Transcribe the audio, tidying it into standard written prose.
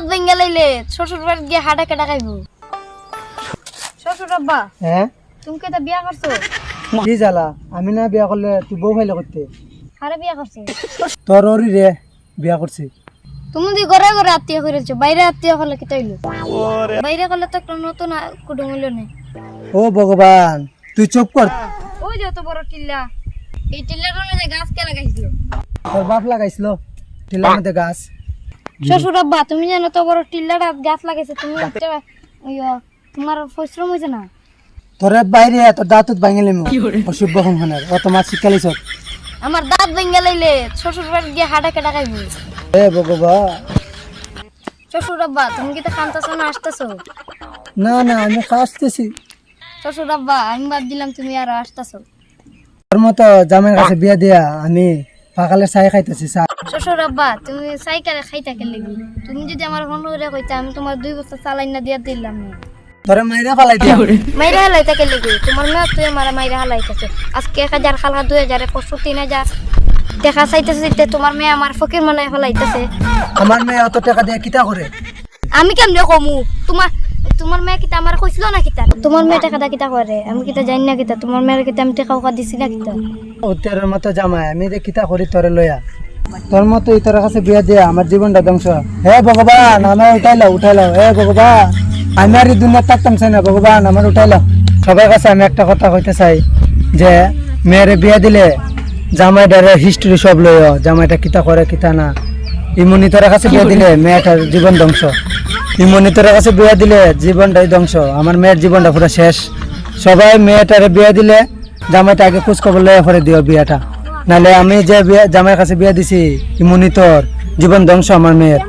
দাঁত ভেঙে লাইলে শ্বশুর বাড়ি গিয়ে হাঁটা কেটা খাইবো। শ্বশুর আব্বা, হ্যাঁ তুমি কি এটা বিয়া করছো? কি জ্বালা, আমি না বিয়া করলে তুই বউ ফাইলে করতে? হারে বিয়া করছো? তোর ওরি রে বিয়া করছি। তুমি দি ঘরে ঘরে আত্মীয় করেছো, বাইরে আত্মীয় করলে কি তাইলো? বাইরে করলে তো একটা নতুন কুটুম হইলো না। ও ভগবান, তুই চুপ কর। ওই যে অত বড় টিল্লা, এই টিল্লাটার মধ্যে গাছ কে লাগাইছিল? তোর বাপ লাগাইছিল টিলার মধ্যে গাছ। শ্বশুর আব্বা, তুমি জানো তো বড় টিল্লাটা গাছ লাগাইছে, তুমি তোমার পরিশ্রম হয়েছে না? তোর বাইরে তোর দাঁত ভাঙিলে অসভ্য সংখানের অত মাছ শিক্ষালিছ। আমার দাঁত ভেঙে লাইলে শ্বশুর বাড়ি গিয়ে হাঁটা কেটা খাইবো। হে ভগবান। শ্বশুর আব্বা, তুমি কি তো কান্তাছো না আসতেছো? না না, আমি আসতেছি। শ্বশুর আব্বা, আমি বাদ দিলাম, তুমি আর আসতেছো। তোর মতো জামাইয়ের কাছে বিয়া দিয়া আমি পাকালে চাই খাইতেছি। শ্বশুর আব্বা, তুমি সাইকেলে খাইতা কে লাগি? তুমি যদি আমার ফোন করে কইতা, আমি তোমার 2 বছর চালাই না দিয়া দিলাম না। তোরে মাইরা ফালাই দিয়া। মাইরা হালাইতা কে লাগি? তোমার মেয়ে তুই আমার মাইরা হালাইতাছে। আজকে 1000 খালকা 2000 পরশু 3000 দেখা চাইতেছে, তোমার মেয়ে আমার ফকির মনে ফলাইতেছে। আমার মেয়ে অত টাকা দিয়ে কিতা করে? আমি কেমনে কমু? তোমার মেয়ে কিতা আমার কইছিল না কিতা? তোমার মেয়ে টাকা দা কিতা করে? আমি কিতা জানি না কিতা? তোমার মেয়ের কিতা আমি টাকা উকা দিছি না কিতা? ও তোর মতো জামাই আমি যে কিতা করি তোরে লইয়া? তোর মতো তোর কাছে বিয়া দিয়া আমার জীবনটা ধ্বংস। হে ভগবান, আমার উঠাইলাও। হে ভগবান, আমি আর এই দুনিয়া থাকতাম চাই না। ভগবান, আমার উঠাইলাও। সবার কাছে আমি একটা কথা কইতে চাই যে মেয়েরে বিয়া দিলে জামাইটার হিস্ট্রি সব লইও, জামাইটা কিতা করে কিতা না। ইমনি তোর কাছে বিয়া দিলে মেয়েটার জীবন ধ্বংস। ইমনি তোর কাছে বিয়া দিলে জীবনটাই ধ্বংস। আমার মেয়ের জীবনটা পুরো শেষ। সবাই মেয়েটারে বিয়া দিলে জামাইটা আগে খোঁজ খবর লইয়া পরে দিও বিয়াটা, নাহলে আমি যে জামাইয়ের কাছে বিয়া দিছি ইমনি তোর জীবন ধ্বংস আমার মেয়ের।